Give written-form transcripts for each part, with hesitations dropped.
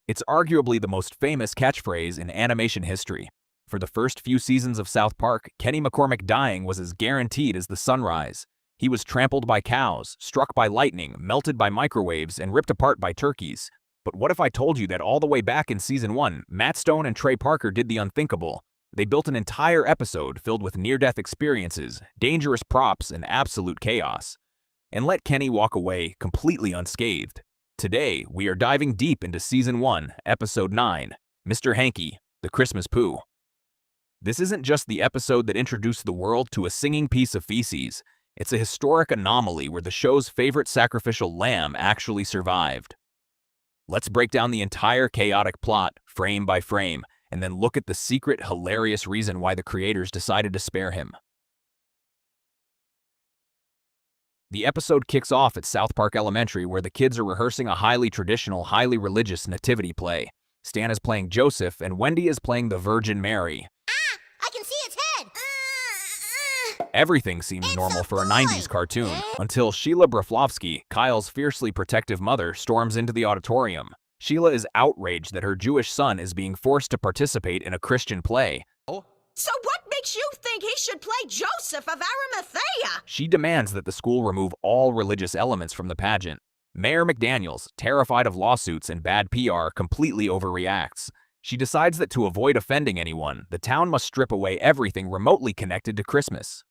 It's arguably the most famous catchphrase in animation history. For the first few seasons of South Park, Kenny McCormick dying was as guaranteed as the sunrise. He was trampled by cows, struck by lightning, melted by microwaves, and ripped apart by turkeys. But what if I told you that all the way back in Season 1, Matt Stone and Trey Parker did the unthinkable? They built an entire episode filled with near-death experiences, dangerous props, and absolute chaos, and let Kenny walk away completely unscathed. Today, we are diving deep into Season 1, Episode 9, Mr. Hanky, the Christmas Poo. This isn't just the episode that introduced the world to a singing piece of feces. It's a historic anomaly where the show's favorite sacrificial lamb actually survived. Let's break down the entire chaotic plot, frame by frame, and then look at the secret, hilarious reason why the creators decided to spare him. The episode kicks off at South Park Elementary, where the kids are rehearsing a highly traditional, highly religious nativity play. Stan is playing Joseph, and Wendy is playing the Virgin Mary. I can see its head! Everything seems normal for a 90s cartoon, until Sheila Broflovsky, Kyle's fiercely protective mother, storms into the auditorium. Sheila is outraged that her Jewish son is being forced to participate in a Christian play. So what makes you think he should play Joseph of Arimathea? She demands that the school remove all religious elements from the pageant. Mayor McDaniels, terrified of lawsuits and bad PR, completely overreacts. She decides that to avoid offending anyone, the town must strip away everything remotely connected to Christmas.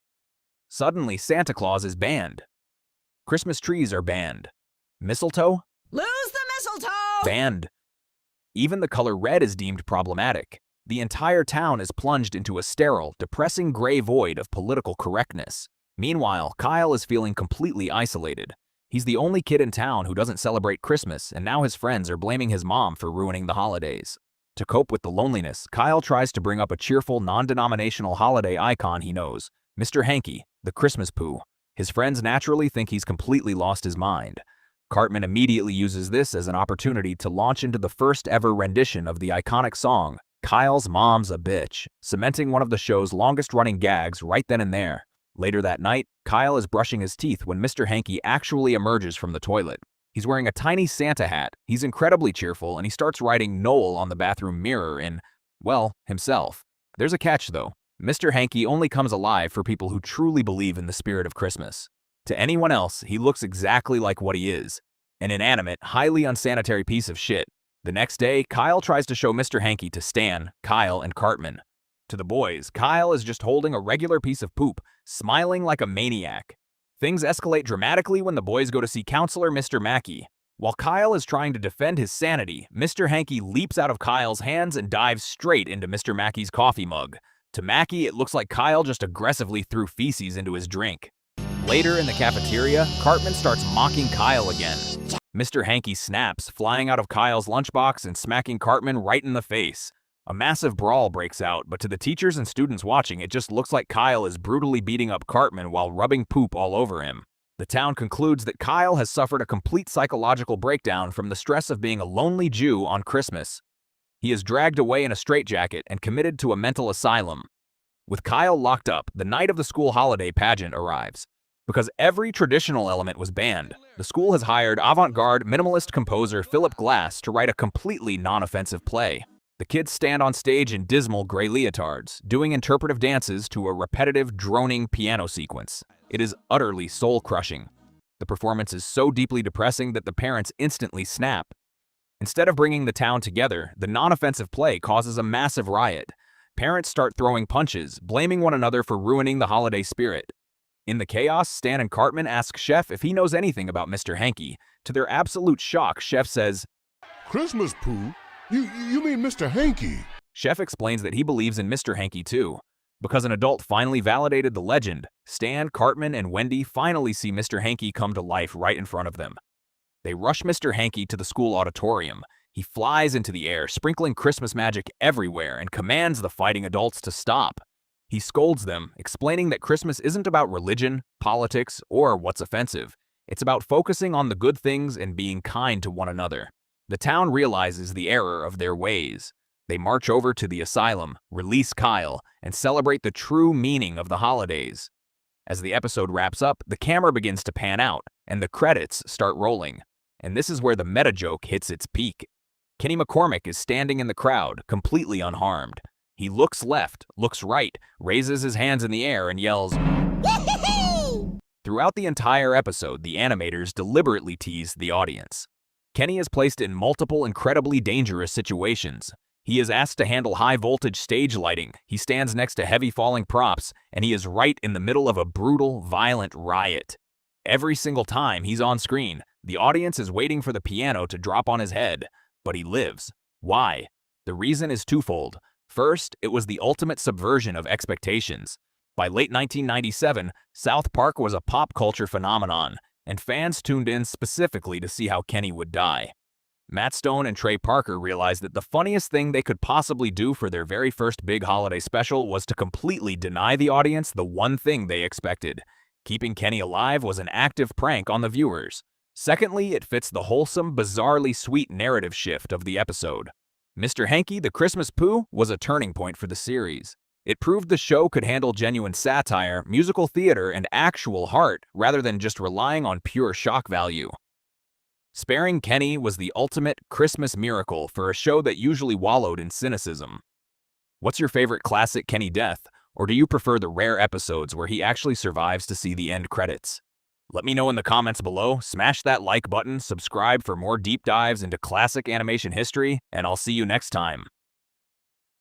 Suddenly, Santa Claus is banned. Christmas trees are banned. Mistletoe? Lose the mistletoe! Banned. Even the color red is deemed problematic. The entire town is plunged into a sterile, depressing gray void of political correctness. Meanwhile, Kyle is feeling completely isolated. He's the only kid in town who doesn't celebrate Christmas, and now his friends are blaming his mom for ruining the holidays. To cope with the loneliness, Kyle tries to bring up a cheerful, non-denominational holiday icon he knows, Mr. Hanky, the Christmas Poo. His friends naturally think he's completely lost his mind. Cartman immediately uses this as an opportunity to launch into the first-ever rendition of the iconic song, Kyle's Mom's a Bitch, cementing one of the show's longest-running gags right then and there. Later that night, Kyle is brushing his teeth when Mr. Hanky actually emerges from the toilet. He's wearing a tiny Santa hat, he's incredibly cheerful, and he starts writing Noel on the bathroom mirror in, well, himself. There's a catch, though. Mr. Hanky only comes alive for people who truly believe in the spirit of Christmas. To anyone else, he looks exactly like what he is, an inanimate, highly unsanitary piece of shit. The next day, Kyle tries to show Mr. Hanky to Stan, Kyle, and Cartman. To the boys, Kyle is just holding a regular piece of poop, smiling like a maniac. Things escalate dramatically when the boys go to see Counselor Mr. Mackey. While Kyle is trying to defend his sanity, Mr. Hanky leaps out of Kyle's hands and dives straight into Mr. Mackey's coffee mug. To Mackey, it looks like Kyle just aggressively threw feces into his drink. Later in the cafeteria, Cartman starts mocking Kyle again. Mr. Hanky snaps, flying out of Kyle's lunchbox and smacking Cartman right in the face. A massive brawl breaks out, but to the teachers and students watching, it just looks like Kyle is brutally beating up Cartman while rubbing poop all over him. The town concludes that Kyle has suffered a complete psychological breakdown from the stress of being a lonely Jew on Christmas. He is dragged away in a straitjacket and committed to a mental asylum. With Kyle locked up, the night of the school holiday pageant arrives. Because every traditional element was banned, the school has hired avant-garde minimalist composer Philip Glass to write a completely non-offensive play. The kids stand on stage in dismal gray leotards, doing interpretive dances to a repetitive, droning piano sequence. It is utterly soul-crushing. The performance is so deeply depressing that the parents instantly snap. Instead of bringing the town together, the non-offensive play causes a massive riot. Parents start throwing punches, blaming one another for ruining the holiday spirit. In the chaos, Stan and Cartman ask Chef if he knows anything about Mr. Hanky. To their absolute shock, Chef says, "Christmas Poo? You mean Mr. Hanky?" Chef explains that he believes in Mr. Hanky too. Because an adult finally validated the legend, Stan, Cartman, and Wendy finally see Mr. Hanky come to life right in front of them. They rush Mr. Hanky to the school auditorium. He flies into the air, sprinkling Christmas magic everywhere, and commands the fighting adults to stop. He scolds them, explaining that Christmas isn't about religion, politics, or what's offensive. It's about focusing on the good things and being kind to one another. The town realizes the error of their ways. They march over to the asylum, release Kyle, and celebrate the true meaning of the holidays. As the episode wraps up, the camera begins to pan out, and the credits start rolling. And this is where the meta joke hits its peak. Kenny McCormick is standing in the crowd, completely unharmed. He looks left, looks right, raises his hands in the air, and yells. Throughout the entire episode, the animators deliberately tease the audience. Kenny is placed in multiple incredibly dangerous situations. He is asked to handle high-voltage stage lighting, he stands next to heavy falling props, and he is right in the middle of a brutal, violent riot. Every single time he's on screen, the audience is waiting for the piano to drop on his head, but he lives. Why? The reason is twofold. First, it was the ultimate subversion of expectations. By late 1997, South Park was a pop culture phenomenon, and fans tuned in specifically to see how Kenny would die. Matt Stone and Trey Parker realized that the funniest thing they could possibly do for their very first big holiday special was to completely deny the audience the one thing they expected. Keeping Kenny alive was an active prank on the viewers. Secondly, it fits the wholesome, bizarrely sweet narrative shift of the episode. Mr. Hanky the Christmas Pooh was a turning point for the series. It proved the show could handle genuine satire, musical theater, and actual heart, rather than just relying on pure shock value. Sparing Kenny was the ultimate Christmas miracle for a show that usually wallowed in cynicism. What's your favorite classic Kenny death, or do you prefer the rare episodes where he actually survives to see the end credits? Let me know in the comments below, smash that like button, subscribe for more deep dives into classic animation history, and I'll see you next time.